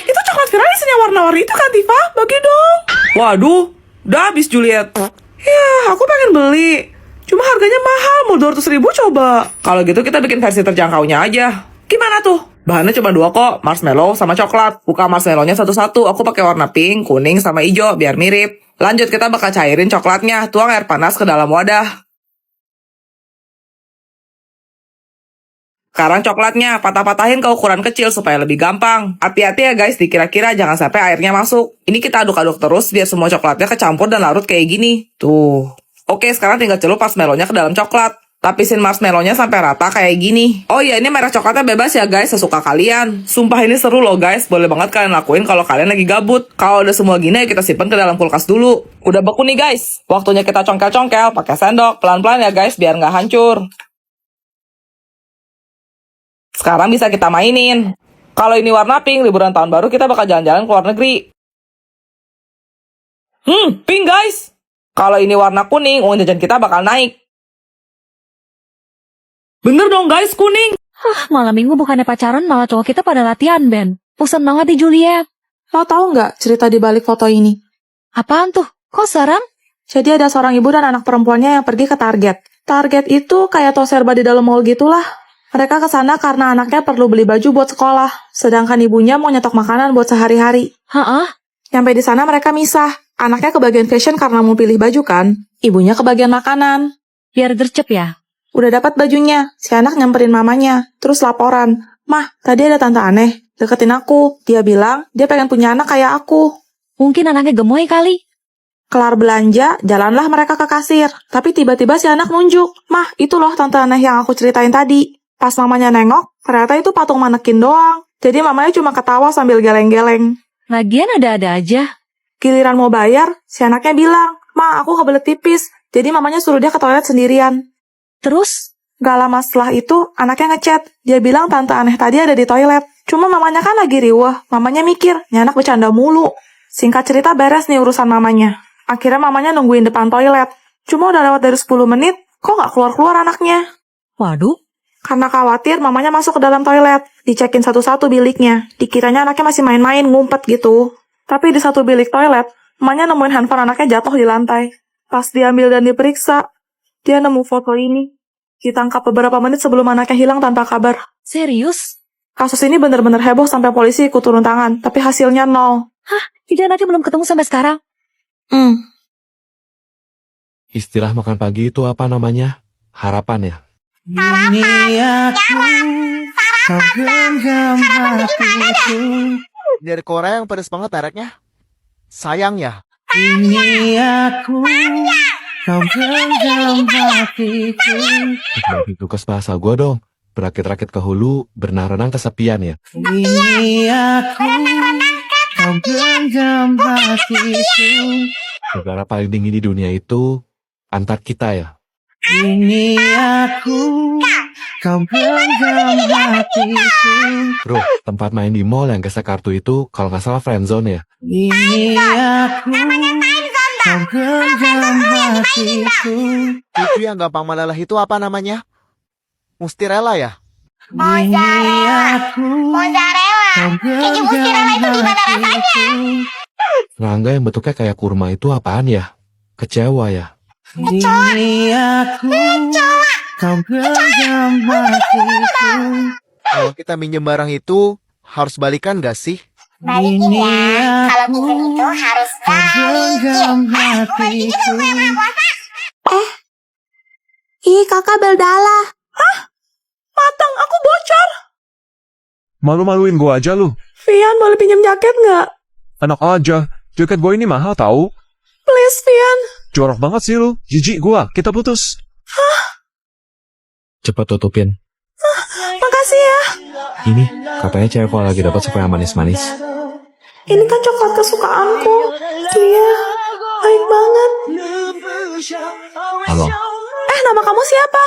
Itu coklat viral isinya warna-warni itu kan, Tifa? Bagi dong. Waduh, udah habis Juliet. Ya, aku pengen beli. Cuma harganya mahal, mau 200.000 coba. Kalau gitu kita bikin versi terjangkaunya aja. Gimana tuh? Bahannya cuma 2 kok, marshmallow sama coklat. Buka marshmallownya satu-satu, aku pakai warna pink, kuning, sama hijau biar mirip. Lanjut kita bakal cairin coklatnya, tuang air panas ke dalam wadah. Sekarang coklatnya, patah-patahin ke ukuran kecil supaya lebih gampang. Hati-hati ya guys, dikira-kira jangan sampai airnya masuk. Ini kita aduk-aduk terus biar semua coklatnya kecampur dan larut kayak gini. Tuh. Oke, sekarang tinggal celup marshmallownya ke dalam coklat. Lapisin marshmallownya sampai rata kayak gini. Oh iya, ini merek coklatnya bebas ya guys, sesuka kalian. Sumpah ini seru loh guys, boleh banget kalian lakuin kalau kalian lagi gabut. Kalau udah semua gini, kita simpen ke dalam kulkas dulu. Udah beku nih guys. Waktunya kita congkel-congkel, pakai sendok. Pelan-pelan ya guys, biar nggak hancur. Sekarang bisa kita mainin. Kalau ini warna pink, liburan tahun baru kita bakal jalan-jalan ke luar negeri. Pink guys. Kalau ini warna kuning, uang jajan kita bakal naik. Bener dong guys, kuning. Malam minggu bukannya pacaran, malah cowok kita pada latihan band. Bosan banget di Juliet. Lo tahu nggak cerita di balik foto ini? Apaan tuh? Kok serem? Jadi ada seorang ibu dan anak perempuannya yang pergi ke Target. Target itu kayak toko serba di dalam mall gitulah. Mereka ke sana karena anaknya perlu beli baju buat sekolah, sedangkan ibunya mau nyetok makanan buat sehari-hari. Sampai di sana mereka misah. Anaknya ke bagian fashion karena mau pilih baju kan, ibunya ke bagian makanan. Biar gercep ya? Udah dapat bajunya, si anak nyamperin mamanya, terus laporan. Mah, tadi ada tante aneh, deketin aku. Dia bilang, dia pengen punya anak kayak aku. Mungkin anaknya gemoy kali. Kelar belanja, jalanlah mereka ke kasir. Tapi tiba-tiba si anak nunjuk. Mah, itu loh tante aneh yang aku ceritain tadi. Pas mamanya nengok, ternyata itu patung manekin doang. Jadi mamanya cuma ketawa sambil geleng-geleng. Lagian ada-ada aja. Giliran mau bayar, si anaknya bilang, Ma, aku kebelet pipis. Jadi mamanya suruh dia ke toilet sendirian. Terus? Gak lama setelah itu, anaknya ngechat. Dia bilang tante aneh tadi ada di toilet. Cuma mamanya kan lagi riweh. Mamanya mikir, ini anak bercanda mulu. Singkat cerita beres nih urusan mamanya. Akhirnya mamanya nungguin depan toilet. Cuma udah lewat dari 10 menit, kok gak keluar-keluar anaknya? Waduh. Karena khawatir, mamanya masuk ke dalam toilet. Dicekin satu-satu biliknya. Dikiranya anaknya masih main-main, ngumpet gitu. Tapi di satu bilik toilet, mamanya nemuin handphone anaknya jatuh di lantai. Pas diambil dan diperiksa, dia nemu foto ini. Ditangkap beberapa menit sebelum anaknya hilang tanpa kabar. Serius? Kasus ini bener-bener heboh sampai polisi ikut turun tangan. Tapi hasilnya nol. Jadi anaknya belum ketemu sampai sekarang? Istilah makan pagi itu apa namanya? Harapan ya? Ini aku, kau genggam hatiku. Dari Korea yang pedes banget mereknya. Sayang ya. Ini aku, kau genggam hatiku. Lukas bahasa gue dong. Berakit-rakit ke hulu, berenang-renang kesepian ya. Ini aku, kau genggam hatiku. Negara paling dingin di dunia itu Antarktika ya. Ini aku, kau genggam hatiku. Bro, tempat main di mall yang gesek kartu itu kalau nggak salah friendzone ya. Ini aku, kau genggam hatiku. Itu yang gampang meleleh itu apa namanya? Mustirela ya? Ini aku, kau genggam hatiku. Rangga yang bentuknya kayak kurma itu apaan ya? Kecewa ya. Ini aku, kau genggam hatiku. Kalau kita minjem barang itu harus balikan gak sih? Ini aku, kau genggam hatiku. Ih, kakak Beldala. Matang, aku bocor. Malu-maluin gua aja lu. Vian, boleh pinjam jaket nggak? Enak aja. Jaket gua ini mahal tahu. Please, Vian. Jorok banget sih lu. Jijik gua. Kita putus. Cepet tutupin. Makasih ya. Ini katanya cewek kalau lagi dapat suka yang manis-manis. Ini kan coklat kesukaanku. Iya, baik banget. Halo. Nama kamu siapa?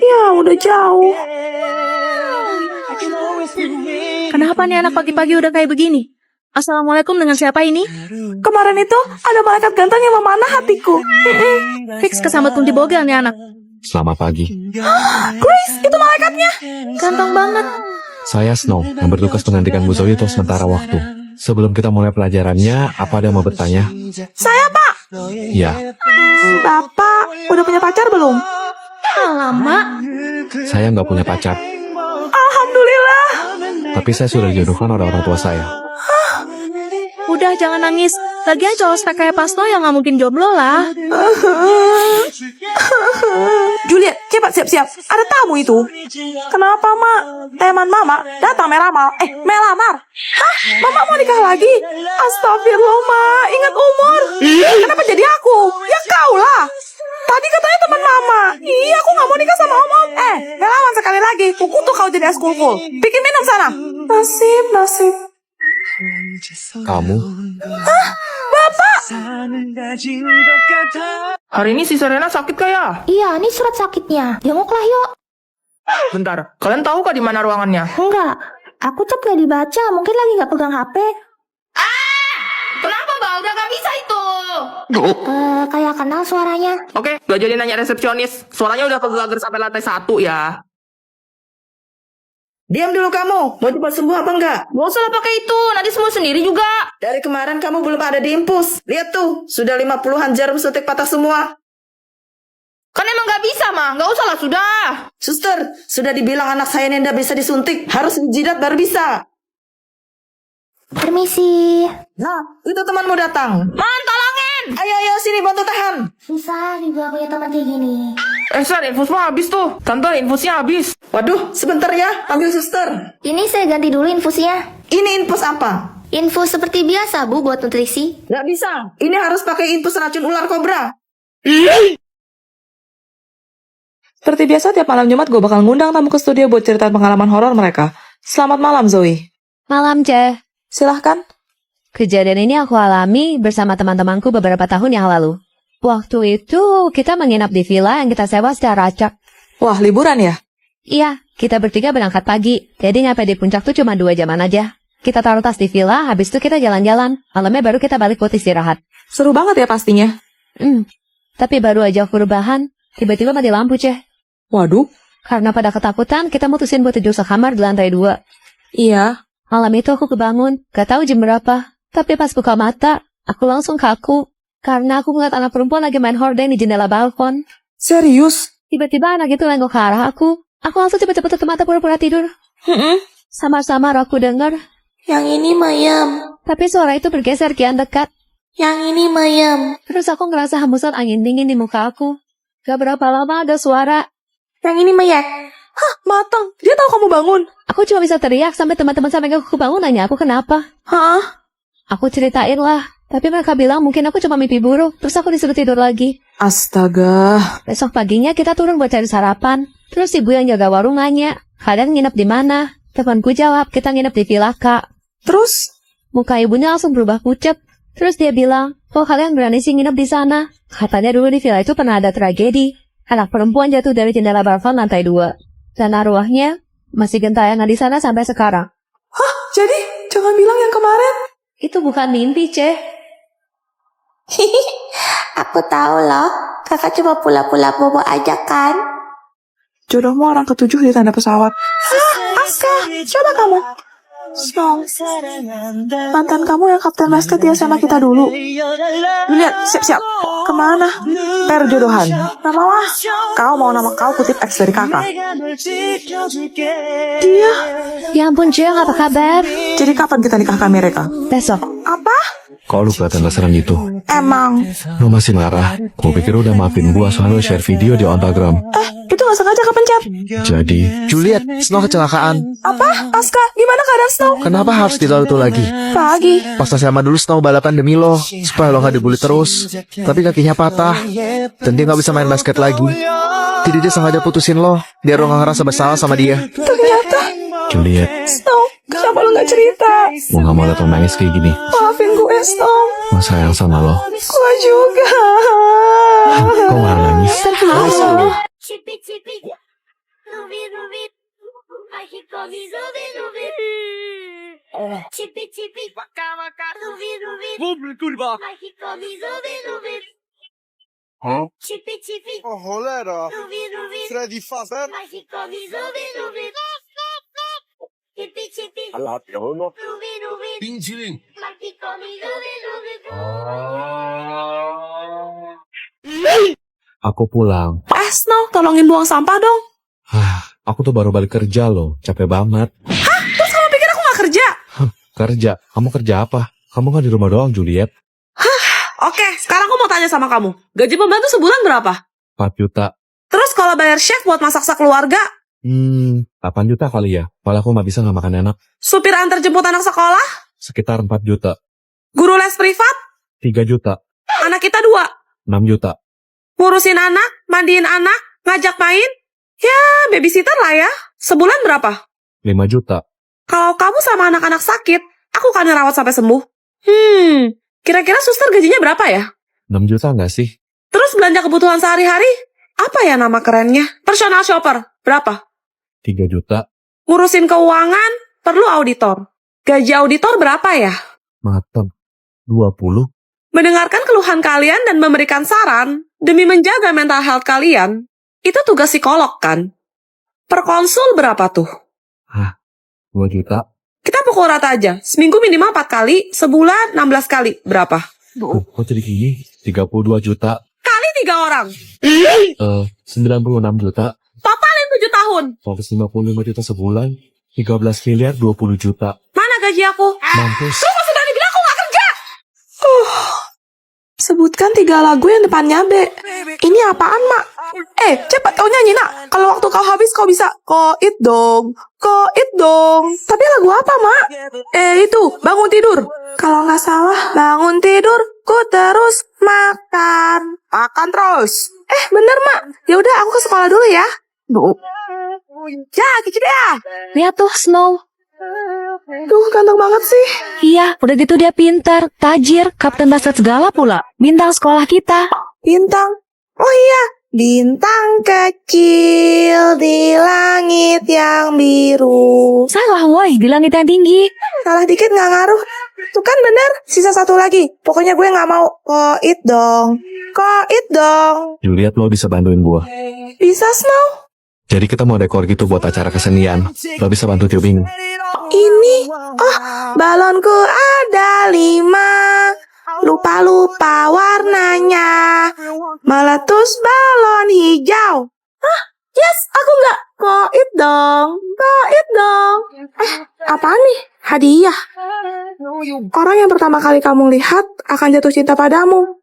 Ya, udah jauh. Kenapa nih anak pagi-pagi udah kayak begini? Assalamualaikum, dengan siapa ini? Kemarin itu ada malaikat ganteng yang memanah hatiku. Fix kesambet kunti bogel nih anak. Selamat pagi. Grace, itu malaikatnya. Ganteng banget. Saya Snow, yang bertugas menggantikan Bu Zoe untuk sementara waktu. Sebelum kita mulai pelajarannya, apa ada yang mau bertanya? Saya, Pak. Iya, Bapak, udah punya pacar belum? Alamak. saya nggak punya pacar, Alhamdulillah. tapi saya sudah dijodohkan oleh orang tua saya. Udah jangan nangis. Lagian cowok kayak Pasno yang nggak mungkin jomblo lah. Juliet, cepat siap-siap. Ada tamu itu. Kenapa, Mak? Teman Mama datang melamar. Hah? Mama mau nikah lagi? Astagfirullah, Mak. Ingat umur. Kenapa jadi aku? Ya kau lah. Tadi katanya teman Mama. Iya, aku nggak mau nikah sama Om. Melawan sekali lagi. Kukutuk kau jadi eskul-kul. Bikin minum sana. Nasib. Kamu? Hari ini si Serena sakit kayak? Iya, ini surat sakitnya. Jenguklah yuk. Bentar, kalian tahu kah di mana ruangannya? Enggak, aku chat gak dibaca. Mungkin lagi gak pegang HP. Kenapa Mbak? Udah gak bisa itu. Kayak kenal suaranya. Oke, gak jadi nanya resepsionis. Suaranya udah kegagal sampai lantai 1 ya. Diam dulu kamu, mau cepat sembuh apa enggak? Gak usah lah pakai itu, nanti sembuh sendiri juga. Dari kemarin kamu belum ada di infus. Lihat tuh, sudah 50-an jarum suntik patah semua. Kan emang gak bisa mah, gak usah lah sudah. Suster, sudah dibilang anak saya ini tidak bisa disuntik. Harus jidat baru bisa. Permisi. Nah, itu temanmu datang. Man, tolongin. Ayo, sini bantu tahan. Susah juga punya teman kayak gini. San, infus mah habis tuh. Tante, infusnya habis. Waduh, sebentar ya, panggil suster. Ini saya ganti dulu infusnya. Ini infus apa? Infus seperti biasa, Bu, buat nutrisi. Nggak bisa. Ini harus pakai infus racun ular kobra. Seperti biasa, tiap malam Jumat gue bakal ngundang tamu ke studio buat cerita pengalaman horor mereka. Selamat malam, Zoe. Malam, Ce. Silahkan. Kejadian ini aku alami bersama teman-temanku beberapa tahun yang lalu. Waktu itu, kita menginap di villa yang kita sewa secara acak. Wah, liburan ya? Iya, kita bertiga berangkat pagi, jadi nyampe di puncak tuh cuma 2 jaman aja. Kita taruh tas di villa, habis itu kita jalan-jalan. Malamnya baru kita balik buat istirahat. Seru banget ya pastinya. Tapi baru aja aku rebahan, tiba-tiba mati lampu, Ce. Waduh. Karena pada ketakutan, kita mutusin buat tidur sekamar di lantai 2. Iya. Malam itu aku kebangun, gak tahu jam berapa. Tapi pas buka mata, aku langsung kaku. Karena aku ngeliat anak perempuan lagi main horden di jendela balkon. Serius? Tiba-tiba anak itu nengok ke arah aku. Aku langsung cepet-cepet tutup mata pura-pura tidur. Samar-samar aku dengar. Yang ini mayam. Tapi suara itu bergeser kian dekat. Yang ini mayam. Terus aku ngerasa hembusan angin dingin di muka aku. Gak berapa lama ada suara. Yang ini mayat. Hah, matang. Dia tahu kamu bangun. Aku cuma bisa teriak sampai teman-teman sampai aku bangun nanya aku kenapa. Hah? Aku ceritain lah. Tapi mereka bilang mungkin aku cuma mimpi buruk. Terus aku disuruh tidur lagi. Astaga. Besok paginya kita turun buat cari sarapan. Terus ibu yang jaga warung nanya, kalian nginep di mana? Temanku jawab, kita nginep di villa Kak. Terus? Muka ibunya langsung berubah pucet. Terus dia bilang, oh kalian berani sih nginep di sana? Katanya dulu di villa itu pernah ada tragedi. Anak perempuan jatuh dari jendela balkon lantai 2. Dan arwahnya masih gentayangan di sana sampai sekarang. Hah? Jadi, jangan bilang yang kemarin. Itu bukan mimpi, Ce. Aku tahu loh. Kakak cuma pula-pula bobo aja kan? Jodohmu orang ketujuh di tanda pesawat. Hah? Aska, coba kamu. Snow. Mantan kamu yang kapten basket di SMA kita dulu. Lihat, siap-siap. Kemana? Perjodohan. Nama wah. Kau mau nama kau kutip X dari kakak. Dia. Ya ampun, Ce, apa kabar? Jadi kapan kita nikahkan mereka? Besok. Apa? Kok lu kelihatan gak serem gitu? Emang. Lu masih marah? Gua pikir udah maafin gua soalnya lu share video di Instagram. Itu gak sengaja kepencet. Jadi, Juliet, Snow kecelakaan. Apa? Aska, gimana keadaan Snow? Kenapa harus ditaruh itu lagi? Pagi. Pas SMA dulu Snow balapan demi lo, supaya lo gak dibully terus. Tapi kakinya patah, dan dia gak bisa main basket lagi. Jadi dia sengaja putusin lo, biar lo gak ngerasa bersalah sama dia. Ternyata. Juliet, Snow, kenapa lu gak cerita? gua gak mau liat lo nangis kayak gini. Maafin gue, Snow. Gua sayang sama lo. Gue juga. Kok gak nangis? Oh, cholera! Freddy Fazbear? Aku pulang. Snow, tolongin buang sampah dong. Aku tuh baru balik kerja loh, capek banget. Terus kamu pikir aku gak kerja? Kerja? Kamu kerja apa? Kamu kan di rumah doang, Juliet. Oke, sekarang aku mau tanya sama kamu. Gaji pembantu sebulan berapa? 4 juta. Terus kalau bayar chef buat masak keluarga? 8 juta kali ya. Kalau aku nggak bisa nggak makan enak. Supir antar jemput anak sekolah? Sekitar 4 juta. Guru les privat? 3 juta. Anak kita 2? 6 juta. Ngurusin anak, mandiin anak, ngajak main? Ya, babysitter lah ya. Sebulan berapa? 5 juta. Kalau kamu sama anak-anak sakit, aku kan ngerawat sampai sembuh. Kira-kira suster gajinya berapa ya? 6 juta nggak sih? Terus belanja kebutuhan sehari-hari? Apa ya nama kerennya? Personal shopper, berapa? 3 juta. Ngurusin keuangan, perlu auditor. Gaji auditor berapa ya? Mateng. 20. Mendengarkan keluhan kalian dan memberikan saran demi menjaga mental health kalian, itu tugas psikolog kan? Per konsul berapa tuh? 2 juta. Kita pukul rata aja, seminggu minimal 4 kali, sebulan 16 kali, berapa? Kok jadi gini? 32 juta. Kali 3 orang, 96 juta. totalin 7 tahun. 155 juta sebulan. 13 miliar 20 juta. Mana gaji aku? Mampus. Lu sudah dibilang aku gak kerja! Sebutkan 3 lagu yang depannya B. Ini apaan, Mak? Cepat kau nyanyi, Nak. Kalau waktu kau habis kau bisa koit dong. Koit dong. Tapi lagu apa, Mak? Itu, bangun tidur. Kalau nggak salah, bangun tidur, ku terus makan. Makan terus. Bener, Mak. Ya udah, aku ke sekolah dulu ya. Ya, kecil ya. Lihat tuh Snow. Duh, ganteng banget sih. Iya, udah gitu dia pintar, tajir, kapten basket segala pula. Bintang sekolah kita. Bintang. Oh iya, bintang kecil di langit yang biru. Salah woi, di langit yang tinggi. Salah dikit nggak ngaruh. Tuh kan bener, sisa 1 lagi. Pokoknya gue nggak mau. Koit dong. Koit dong. Juliet, lo bisa bantuin gua. Bisa, Snow? Jadi kita mau dekor gitu buat acara kesenian. Lo bisa bantu tiupin. Ini, balonku ada 5. Lupa-lupa warnanya. Meletus balon hijau. Yes, aku nggak. Koit dong. Koit dong. Apaan nih? Hadiah. Orang yang pertama kali kamu lihat akan jatuh cinta padamu.